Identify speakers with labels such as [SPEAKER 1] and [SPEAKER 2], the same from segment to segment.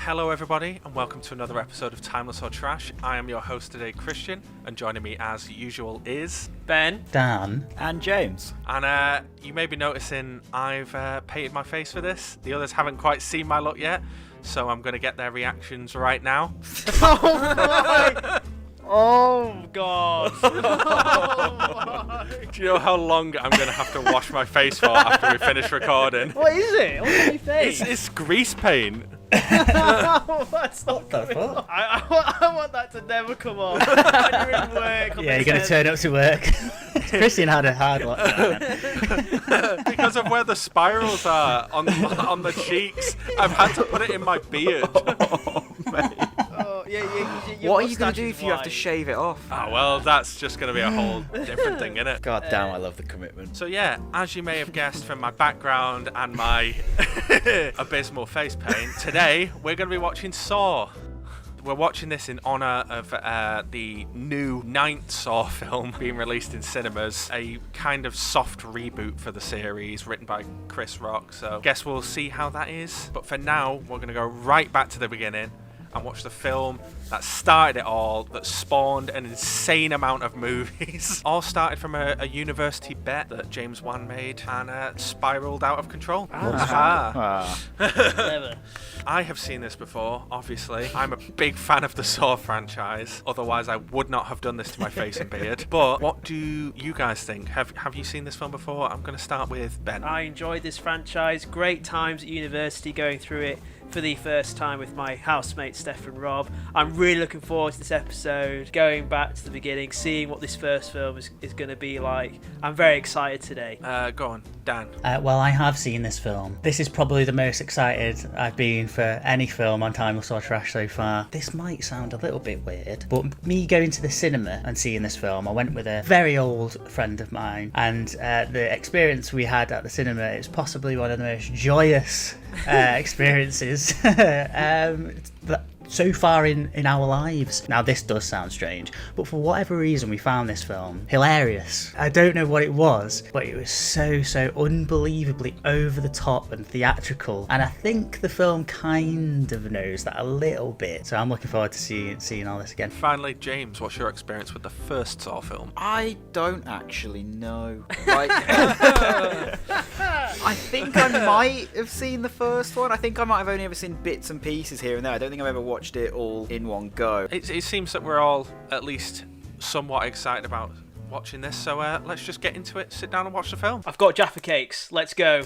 [SPEAKER 1] Hello everybody and welcome to another episode of Timeless or Trash. I am your host today, Christian, and joining me as usual is
[SPEAKER 2] Ben,
[SPEAKER 3] Dan,
[SPEAKER 4] and James.
[SPEAKER 1] And you may be noticing I've painted my face for this. The others haven't quite seen my look yet, so I'm going to get their reactions right now.
[SPEAKER 2] Oh God!
[SPEAKER 1] Do you know how long I'm going to have to wash my face for after we finish recording?
[SPEAKER 2] What is it? What's on your face?
[SPEAKER 1] It's grease paint.
[SPEAKER 2] That's not
[SPEAKER 3] what the fuck?
[SPEAKER 2] I want that to never come on. When you're in work.
[SPEAKER 3] Yeah, you're going to turn up to work. Christian had a hard lockdown.
[SPEAKER 1] Because of where the spirals are on the cheeks, I've had to put it in my beard.
[SPEAKER 4] What are you going to do if you have to shave it off?
[SPEAKER 1] Ah, well, that's just going to be a whole different thing, innit?
[SPEAKER 4] God damn, I love the commitment.
[SPEAKER 1] So yeah, as you may have guessed from my background and my abysmal face paint, today we're going to be watching Saw. We're watching this in honour of the new 9th Saw film being released in cinemas, a kind of soft reboot for the series written by Chris Rock, so guess we'll see how that is. But for now, we're going to go right back to the beginning and watch the film that started it all, that spawned an insane amount of movies. All started from a university bet that James Wan made and spiraled out of control.
[SPEAKER 2] Never.
[SPEAKER 1] I have seen this before, obviously. I'm a big fan of the Saw franchise. Otherwise, I would not have done this to my face and beard. But what do you guys think? Have you seen this film before? I'm going to start with Ben.
[SPEAKER 2] I enjoyed this franchise. Great times at university going through it for the first time with my housemates Steph and Rob. I'm really looking forward to this episode, going back to the beginning, seeing what this first film is going to be like. I'm very excited today.
[SPEAKER 1] Go on, Dan.
[SPEAKER 3] Well, I have seen this film. This is probably the most excited I've been for any film on Timeless or Trash so far. This might sound a little bit weird, but me going to the cinema and seeing this film, I went with a very old friend of mine, and the experience we had at the cinema is possibly one of the most joyous experiences so far in our lives. Now, this does sound strange, but for whatever reason we found this film hilarious. I don't know what it was, but it was so unbelievably over the top and theatrical, and I think the film kind of knows that a little bit, so I'm looking forward to seeing all this again.
[SPEAKER 1] Finally, James, what's your experience with the first Saw film?
[SPEAKER 4] I don't actually know. I think I might have seen the first one. I think I might have only ever seen bits and pieces here and there. I don't think I've ever watched it all in one go.
[SPEAKER 1] It seems that we're all at least somewhat excited about watching this, so let's just get into it, sit down and watch the film.
[SPEAKER 2] I've got Jaffa cakes. Let's go.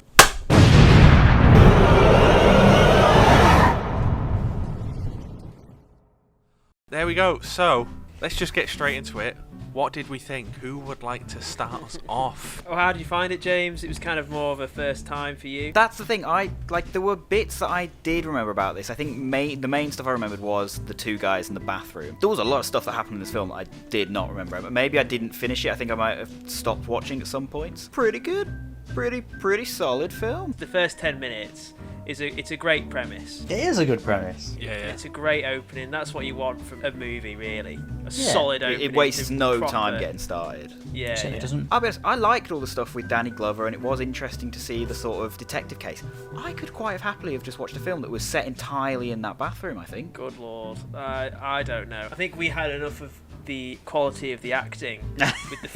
[SPEAKER 1] There we go. So let's just get straight into it. What did we think? Who would like to start us off?
[SPEAKER 2] Oh, how did you find it, James? It was kind of more of a first time for you.
[SPEAKER 4] That's the thing. There were bits that I did remember about this. I think the main stuff I remembered was the two guys in the bathroom. There was a lot of stuff that happened in this film that I did not remember. But maybe I didn't finish it. I think I might have stopped watching at some points. Pretty good. Pretty solid film.
[SPEAKER 2] The first 10 minutes it's a great premise.
[SPEAKER 3] It is a good premise.
[SPEAKER 1] Yeah.
[SPEAKER 2] It's a great opening. That's what you want from a movie, really. Solid opening.
[SPEAKER 4] It wastes no
[SPEAKER 2] proper
[SPEAKER 4] time getting started.
[SPEAKER 2] Yeah.
[SPEAKER 3] It doesn't.
[SPEAKER 4] I'll be honest, I liked all the stuff with Danny Glover, and it was interesting to see the sort of detective case. I could quite have happily have just watched a film that was set entirely in that bathroom, I think.
[SPEAKER 2] Good lord. I don't know. I think we had enough of the quality of the acting with the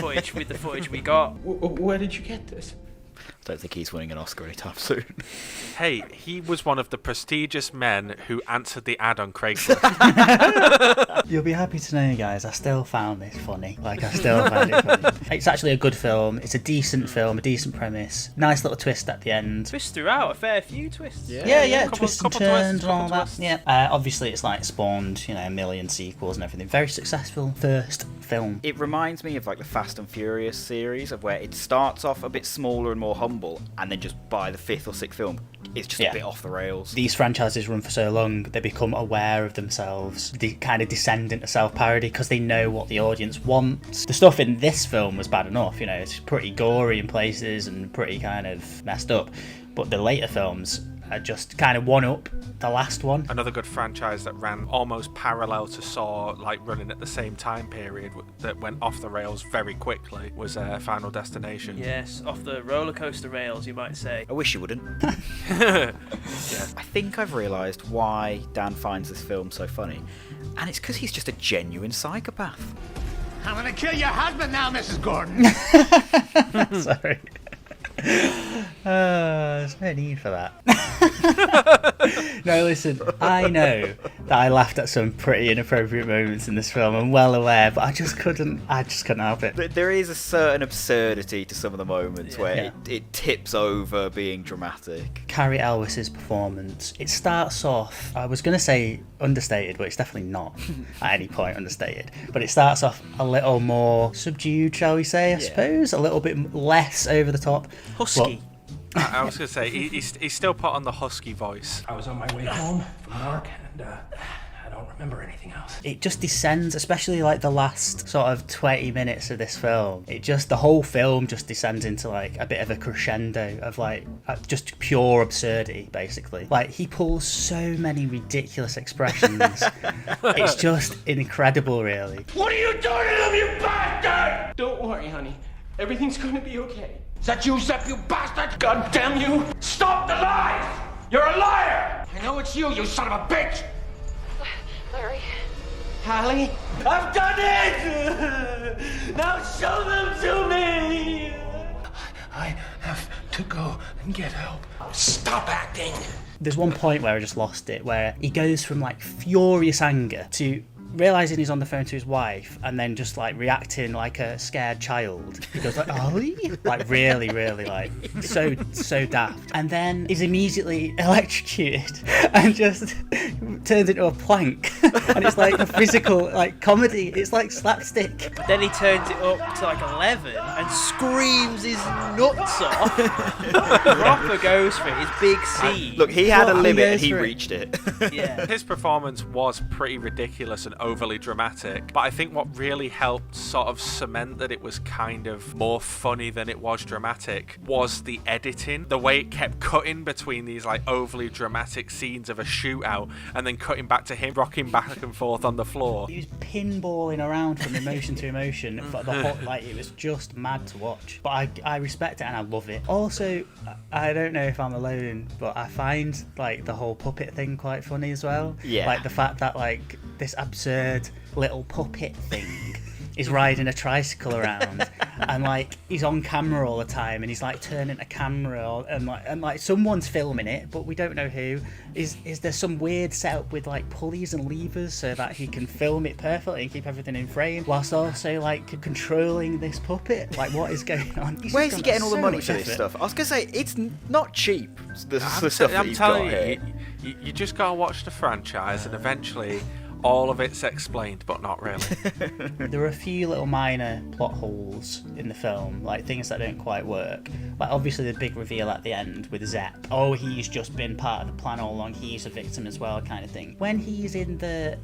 [SPEAKER 2] footage we got.
[SPEAKER 5] Where did you get this?
[SPEAKER 4] I don't think he's winning an Oscar anytime soon.
[SPEAKER 1] Hey, he was one of the prestigious men who answered the ad on Craigslist.
[SPEAKER 3] You'll be happy to know, guys, I still found this funny. I still found it funny. It's actually a good film. It's a decent film, a decent premise. Nice little twist at the end.
[SPEAKER 2] Twists throughout, a fair few twists.
[SPEAKER 3] Yeah, twists and
[SPEAKER 1] couple
[SPEAKER 3] turns
[SPEAKER 1] twists,
[SPEAKER 3] and all
[SPEAKER 1] couple
[SPEAKER 3] that.
[SPEAKER 1] twists.
[SPEAKER 3] Yeah. Obviously, it's spawned, a million sequels and everything. Very successful first film.
[SPEAKER 4] It reminds me of the Fast and Furious series, of where it starts off a bit smaller and more humble, and then just by the 5th or 6th film, it's just a bit off the rails.
[SPEAKER 3] These franchises run for so long, they become aware of themselves. They kind of descend into self-parody because they know what the audience wants. The stuff in this film was bad enough, it's pretty gory in places and pretty kind of messed up. But the later films just kind of one up the last one.
[SPEAKER 1] Another good franchise that ran almost parallel to Saw, like running at the same time period, that went off the rails very quickly, was Final Destination.
[SPEAKER 2] Yes, off the roller coaster rails, you might say.
[SPEAKER 4] I wish you wouldn't.
[SPEAKER 1] Yeah.
[SPEAKER 4] I think I've realised why Dan finds this film so funny, and it's because he's just a genuine psychopath.
[SPEAKER 5] I'm gonna kill your husband now, Mrs. Gordon.
[SPEAKER 3] Sorry. There's no need for that. No, listen, I know that I laughed at some pretty inappropriate moments in this film. I'm well aware, but I just couldn't help it.
[SPEAKER 4] There is a certain absurdity to some of the moments where it tips over being dramatic.
[SPEAKER 3] Carrie Elwes's performance, it starts off, I was going to say understated, but it's definitely not at any point understated. But it starts off a little more subdued, shall we say, I suppose, a little bit less over the top.
[SPEAKER 2] Husky.
[SPEAKER 1] I was going to say, he's still put on the husky voice.
[SPEAKER 5] I was on my way home from work, and I don't remember anything else.
[SPEAKER 3] It just descends, especially like the last sort of 20 minutes of this film. The whole film just descends into like a bit of a crescendo of like just pure absurdity, basically. Like he pulls so many ridiculous expressions. It's just incredible, really.
[SPEAKER 5] What are you doing to them, you bastard? Don't worry, honey. Everything's gonna be okay. Is that you, Sepp, you bastard? God damn you! Stop the lies! You're a liar! I know it's you son of a bitch!
[SPEAKER 6] Larry.
[SPEAKER 5] Hallie? I've done it! Now show them to me! I have to go and get help. Stop acting!
[SPEAKER 3] There's one point where I just lost it, where he goes from like furious anger to realising he's on the phone to his wife and then just like reacting like a scared child. He goes like, oh, like really, really like so daft. And then he's immediately electrocuted and just turns into a plank. And it's like a physical like comedy. It's like slapstick.
[SPEAKER 2] Then he turns it up to like 11 and screams his nuts off. Proper goes for it, his big scene.
[SPEAKER 4] Look, he had a
[SPEAKER 3] What?
[SPEAKER 4] limit
[SPEAKER 3] He
[SPEAKER 4] and he
[SPEAKER 3] goes for it.
[SPEAKER 4] reached it.
[SPEAKER 2] Yeah.
[SPEAKER 1] His performance was pretty ridiculous and overly dramatic, but I think what really helped sort of cement that it was kind of more funny than it was dramatic was the editing. The way it kept cutting between these like overly dramatic scenes of a shootout and then cutting back to him rocking back and forth on the floor.
[SPEAKER 3] He was pinballing around from emotion to emotion, but like it was just mad to watch. But I respect it and I love it. Also, I don't know if I'm alone, but I find like the whole puppet thing quite funny as well.
[SPEAKER 4] Yeah.
[SPEAKER 3] Like the fact that like this absurd little puppet thing is riding a tricycle around and like he's on camera all the time and he's like turning a camera and like someone's filming it, but we don't know who. Is there some weird setup with like pulleys and levers so that he can film it perfectly and keep everything in frame whilst also like controlling this puppet? Like what is going on?
[SPEAKER 4] Where's he getting all the money for this
[SPEAKER 3] effort.
[SPEAKER 4] stuff? I was gonna say it's not cheap. The stuff that
[SPEAKER 1] I'm
[SPEAKER 4] he's got
[SPEAKER 1] telling
[SPEAKER 4] here.
[SPEAKER 1] you just gotta watch the franchise and eventually all of it's explained, but not really.
[SPEAKER 3] There are a few little minor plot holes in the film, like things that don't quite work. Like obviously the big reveal at the end with Zepp. Oh, he's just been part of the plan all along. He's a victim as well, kind of thing. When he's in the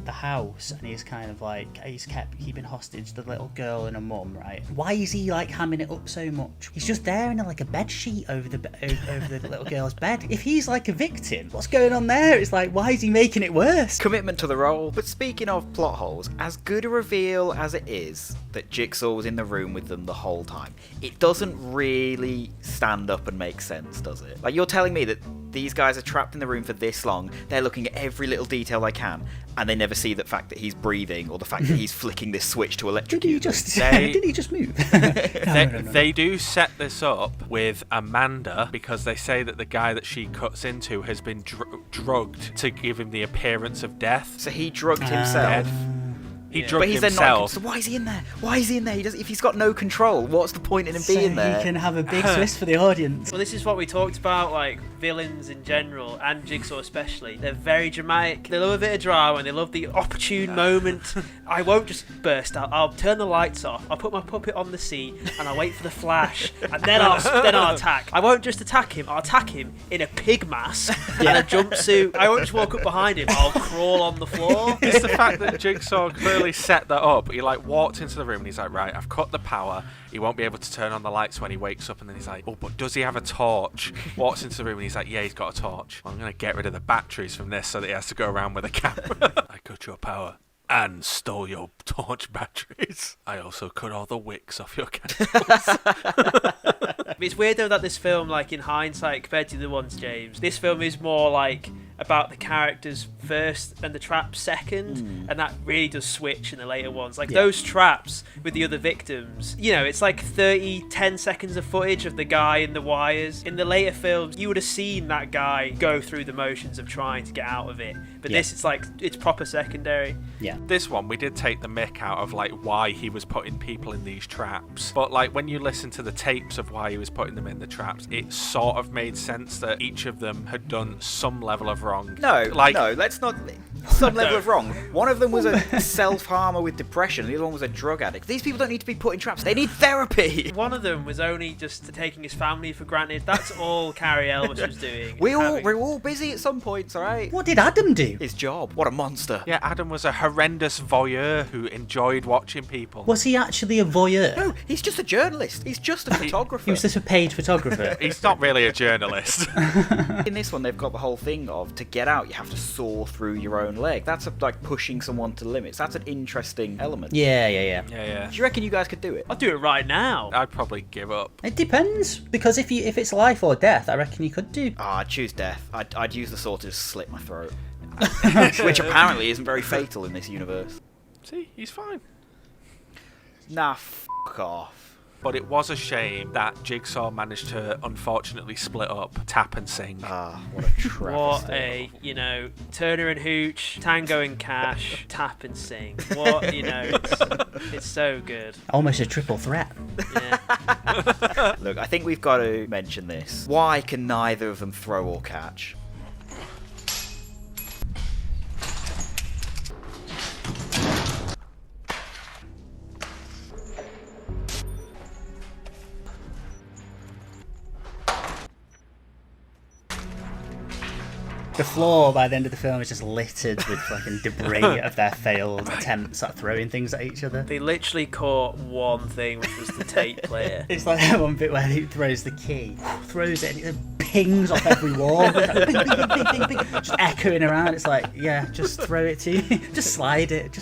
[SPEAKER 3] house and he's kind of like he's kept keeping hostage the little girl and her mum, right? Why is he like hamming it up so much? He's just there in like a bed sheet over the little girl's bed. If he's like a victim, what's going on there? It's like why is he making it worse?
[SPEAKER 4] Commitment to the role. But speaking of plot holes, as good a reveal as it is that Jigsaw was in the room with them the whole time, it doesn't really stand up and make sense, does it? Like, you're telling me that these guys are trapped in the room for this long, they're looking at every little detail they can, and they never see the fact that he's breathing or the fact that he's flicking this switch to electrocute them.
[SPEAKER 3] Did he just move? No.
[SPEAKER 1] They do set this up with Amanda because they say that the guy that she cuts into has been drugged to give him the appearance of death.
[SPEAKER 4] So he drugged himself.
[SPEAKER 1] He drugged
[SPEAKER 4] But he's then not.
[SPEAKER 1] himself.
[SPEAKER 4] So why is he in there? Why is he in there? If he's got no control, what's the point in him being there?
[SPEAKER 3] He can have a big twist for the audience.
[SPEAKER 2] Well, this is what we talked about, like villains in general and Jigsaw especially. They're very dramatic. They love a bit of drama and they love the opportune moment. I won't just burst out. I'll turn the lights off. I'll put my puppet on the seat and I'll wait for the flash and then I'll attack. I won't just attack him. I'll attack him in a pig mask and a jumpsuit. I won't just walk up behind him. I'll crawl on the floor.
[SPEAKER 1] It's the fact that Jigsaw clearly really set that up. He like walked into the room and he's like, right, I've cut the power. He won't be able to turn on the lights when he wakes up. And then he's like, oh, but does he have a torch? Walks into the room and he's like, yeah, he's got a torch. Well, I'm going to get rid of the batteries from this so that he has to go around with a camera. I cut your power and stole your torch batteries. I also cut all the wicks off your candles.
[SPEAKER 2] It's weird though that this film, like in hindsight compared to the ones, James, this film is more like about the characters first and the traps second, and that really does switch in the later ones. Like those traps with the other victims, you know, it's like 10 seconds of footage of the guy in the wires. In the later films, you would have seen that guy go through the motions of trying to get out of it. But this, it's like, it's proper secondary.
[SPEAKER 3] Yeah.
[SPEAKER 1] This one, we did take the mick out of like why he was putting people in these traps. But like when you listen to the tapes of why he was putting them in the traps, it sort of made sense that each of them had done some level of wrong.
[SPEAKER 4] No, let's not. Some level of wrong. One of them was a self-harmer with depression. The other one was a drug addict. These people don't need to be put in traps. They need therapy.
[SPEAKER 2] One of them was only just taking his family for granted. That's all Carrie Elvis was doing.
[SPEAKER 4] We're all busy at some points, all right?
[SPEAKER 3] What did Adam do?
[SPEAKER 4] His job. What a monster.
[SPEAKER 1] Yeah, Adam was a horrendous voyeur who enjoyed watching people.
[SPEAKER 3] Was he actually a voyeur?
[SPEAKER 4] No, he's just a journalist. He's just a photographer.
[SPEAKER 3] He was just a paid photographer.
[SPEAKER 1] He's not really a journalist.
[SPEAKER 4] In this one, they've got the whole thing of, to get out, you have to saw through your own leg. That's like pushing someone to limits. That's an interesting element.
[SPEAKER 3] Yeah.
[SPEAKER 4] Do you reckon you guys could do it?
[SPEAKER 2] I'll do it right now.
[SPEAKER 1] I'd probably give up.
[SPEAKER 3] It depends, because if it's life or death, I reckon you could do.
[SPEAKER 4] I'd choose death. I'd use the sword to just slit my throat. Which apparently isn't very fatal in this universe.
[SPEAKER 1] See, he's fine.
[SPEAKER 4] Nah, fuck off.
[SPEAKER 1] But it was a shame that Jigsaw managed to unfortunately split up Tap and Sing.
[SPEAKER 4] Ah, what a travesty.
[SPEAKER 2] What a, Turner and Hooch, Tango and Cash, Tap and Sing. What, it's so good.
[SPEAKER 3] Almost a triple threat.
[SPEAKER 2] Yeah.
[SPEAKER 4] Look, I think we've got to mention this. Why can neither of them throw or catch?
[SPEAKER 3] The floor by the end of the film is just littered with fucking debris of their failed attempts at throwing things at each other.
[SPEAKER 2] They literally caught one thing, which was the tape player.
[SPEAKER 3] It's like that one bit where he throws the key, throws it, and it pings off every wall. It's like, bing, bing, bing, bing, bing, just echoing around. It's like, yeah, just throw it to you. Just slide it.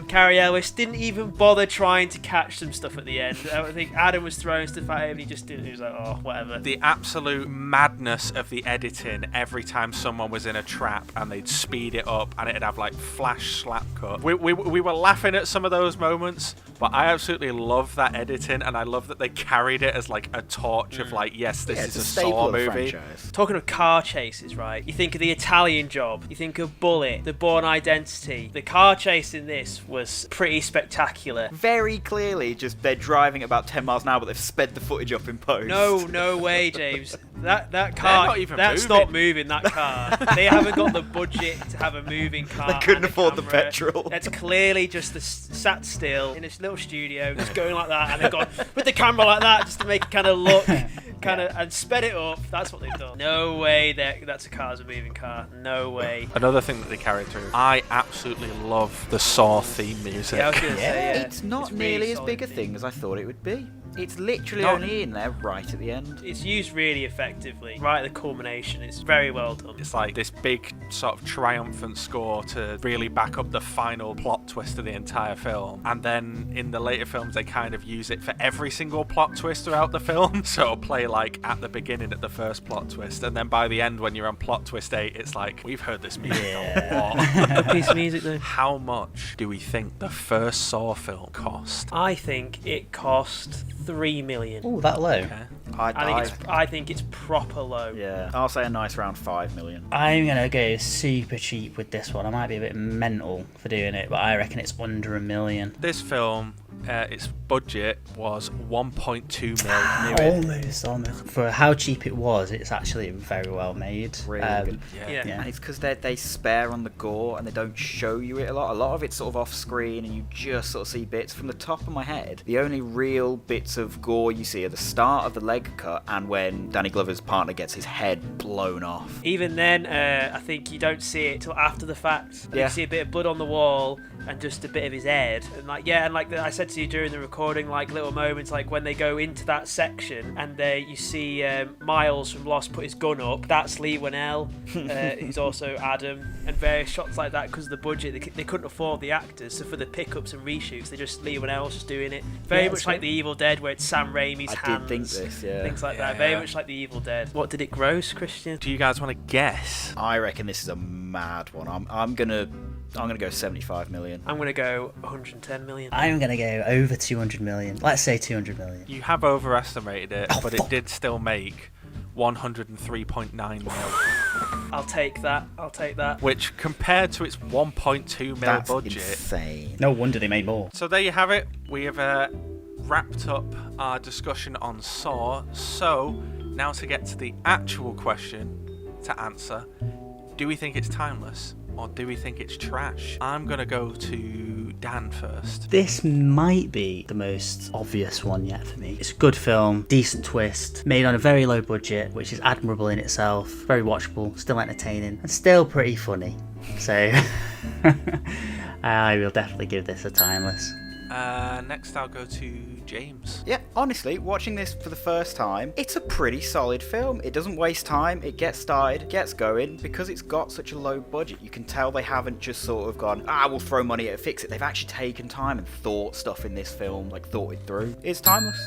[SPEAKER 2] Carrie Ellis didn't even bother trying to catch some stuff at the end. I think Adam was throwing stuff at him, and he just didn't. He was like, oh, whatever.
[SPEAKER 1] The absolute madness of the editing every time someone was in a trap and they'd speed it up and it'd have like flash slap cut. We were laughing at some of those moments, but I absolutely love that editing, and I love that they carried it as like a torch of like, yes, this is a Saw movie.
[SPEAKER 2] Talking of car chases, right? You think of The Italian Job, you think of Bullet, The Bourne Identity. The car chase in this was pretty spectacular.
[SPEAKER 4] Very clearly, just they're driving at about 10 miles an hour, but they've sped the footage up in post.
[SPEAKER 2] No way, James. That car,
[SPEAKER 1] not even
[SPEAKER 2] that's
[SPEAKER 1] moving.
[SPEAKER 2] not moving, that car. They haven't got the budget to have a moving car.
[SPEAKER 4] They couldn't
[SPEAKER 2] and a
[SPEAKER 4] afford the
[SPEAKER 2] camera.
[SPEAKER 4] petrol.
[SPEAKER 2] That's clearly just sat still in this little studio, just going like that, and they've gone with the camera like that just to make it kind of look, and sped it up. That's what they've done. No way that's a car's a moving car. No way.
[SPEAKER 1] Another thing that they carried through, I absolutely love the Saw theme music.
[SPEAKER 2] Yeah, I was gonna say, yeah.
[SPEAKER 4] It's not
[SPEAKER 2] It's really
[SPEAKER 4] nearly as
[SPEAKER 2] solid
[SPEAKER 4] big a
[SPEAKER 2] theme.
[SPEAKER 4] thing as I thought it would be. It's literally
[SPEAKER 1] No.
[SPEAKER 4] only in there right at the end.
[SPEAKER 2] It's used really effectively, right at the culmination. It's very well done.
[SPEAKER 1] It's like this big sort of triumphant score to really back up the final plot twist of the entire film. And then in the later films, they kind of use it for every single plot twist throughout the film. So it'll play like at the beginning at the first plot twist. And then by the end, when you're on plot twist 8, it's like, we've heard this music a lot.
[SPEAKER 2] Good piece of music though.
[SPEAKER 1] How much do we think the first Saw film cost?
[SPEAKER 2] I think it cost $3 million.
[SPEAKER 3] Oh, that low.
[SPEAKER 1] Okay.
[SPEAKER 2] I think it's proper low.
[SPEAKER 4] Yeah, I'll say a nice round 5 million.
[SPEAKER 3] I'm gonna go super cheap with this one. I might be a bit mental for doing it, but I reckon it's under $1 million.
[SPEAKER 1] This film, its budget was 1.2 million.
[SPEAKER 3] Almost. For how cheap it was, it's actually very well made.
[SPEAKER 4] Really good.
[SPEAKER 2] Yeah.
[SPEAKER 4] And it's because they spare on the gore and they don't show you it a lot. A lot of it's sort of off screen and you just sort of see bits. From the top of my head, the only real bits of gore you see are the start of the leg cut and when Danny Glover's partner gets his head blown off.
[SPEAKER 2] Even then, I think you don't see it till after the fact.
[SPEAKER 4] Yeah.
[SPEAKER 2] You see a bit of blood on the wall, and just a bit of his head. And like I said to you during the recording, like little moments like when they go into that section and you see Miles from Lost put his gun up. That's Lee Winnell. He's also Adam, and various shots like that because of the budget. They couldn't afford the actors, so for the pickups and reshoots, Lee Winnell's just doing it. Very much like The Evil Dead, where it's Sam Raimi's hands.
[SPEAKER 4] I did think this, yeah.
[SPEAKER 2] Things like that. Very much like The Evil Dead. What did it gross, Christian?
[SPEAKER 1] Do you guys want to guess?
[SPEAKER 4] I reckon this is a mad one. I'm gonna go 75 million.
[SPEAKER 2] I'm gonna go 110 million.
[SPEAKER 3] I'm gonna go over 200 million. Let's say 200 million.
[SPEAKER 1] You have overestimated it, but it did still make 103.9 mil.
[SPEAKER 2] I'll take that.
[SPEAKER 1] Which, compared to its 1.2 mil
[SPEAKER 4] That's
[SPEAKER 1] budget,
[SPEAKER 4] insane.
[SPEAKER 3] No wonder they made more.
[SPEAKER 1] So there you have it. We have wrapped up our discussion on Saw. So now to get to the actual question to answer: do we think it's timeless, or do we think it's trash? I'm gonna go to Dan first.
[SPEAKER 3] This might be the most obvious one yet for me. It's a good film, decent twist, made on a very low budget, which is admirable in itself, very watchable, still entertaining, and still pretty funny. So I will definitely give this a timeless.
[SPEAKER 1] Next I'll go to James.
[SPEAKER 4] Yeah, honestly, watching this for the first time, it's a pretty solid film. It doesn't waste time, it gets started, gets going. Because it's got such a low budget, you can tell they haven't just sort of gone, we'll throw money at it, fix it. They've actually taken time and thought stuff in this film, like thought it through. It's timeless.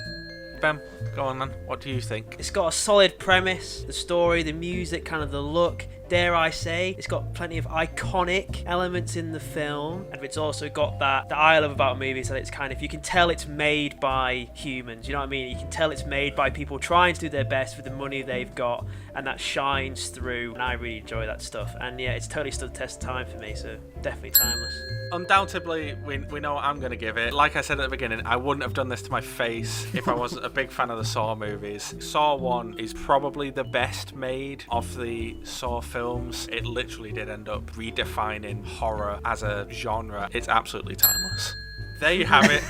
[SPEAKER 1] Ben, go on then. What do you think?
[SPEAKER 2] It's got a solid premise, the story, the music, kind of the look. Dare I say, it's got plenty of iconic elements in the film, and it's also got that I love about movies, that it's kind of, you can tell it's made by humans, you know what I mean? You can tell it's made by people trying to do their best with the money they've got, and that shines through, and I really enjoy that stuff. And yeah, it's totally stood the test of time for me, so definitely timeless.
[SPEAKER 1] Undoubtedly, we know what I'm going to give it. Like I said at the beginning, I wouldn't have done this to my face if I wasn't a big fan of the Saw movies. Saw 1 is probably the best made of the Saw films. It literally did end up redefining horror as a genre. It's absolutely timeless. There you have it.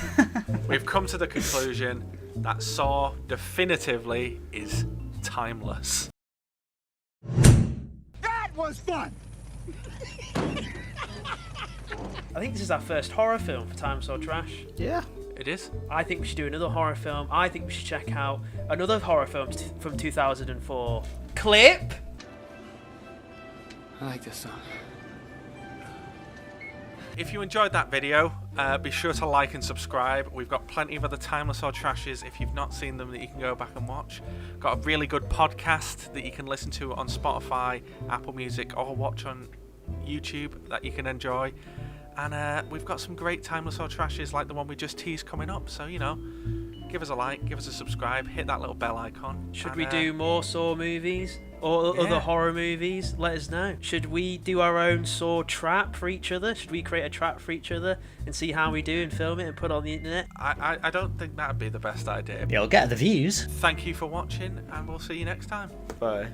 [SPEAKER 1] We've come to the conclusion that Saw definitively is timeless.
[SPEAKER 7] That was fun!
[SPEAKER 2] I think this is our first horror film for Timeless or Trash.
[SPEAKER 4] Yeah.
[SPEAKER 1] It is.
[SPEAKER 2] I think we should do another horror film. I think we should check out another horror film from 2004. Clip!
[SPEAKER 5] I like this song.
[SPEAKER 1] If you enjoyed that video, be sure to like and subscribe. We've got plenty of other Timeless or Trashes, if you've not seen them, that you can go back and watch. Got a really good podcast that you can listen to on Spotify, Apple Music, or watch on YouTube that you can enjoy. And we've got some great Timeless or Trashes like the one we just teased coming up. So, give us a like, give us a subscribe, hit that little bell icon.
[SPEAKER 2] Should we do more Saw movies? Or other horror movies? Let us know. Should we do our own Saw trap for each other? Should we create a trap for each other and see how we do and film it and put it on the internet?
[SPEAKER 1] I don't think that'd be the best idea.
[SPEAKER 3] You'll get the views.
[SPEAKER 1] Thank you for watching, and we'll see you next time.
[SPEAKER 4] Bye.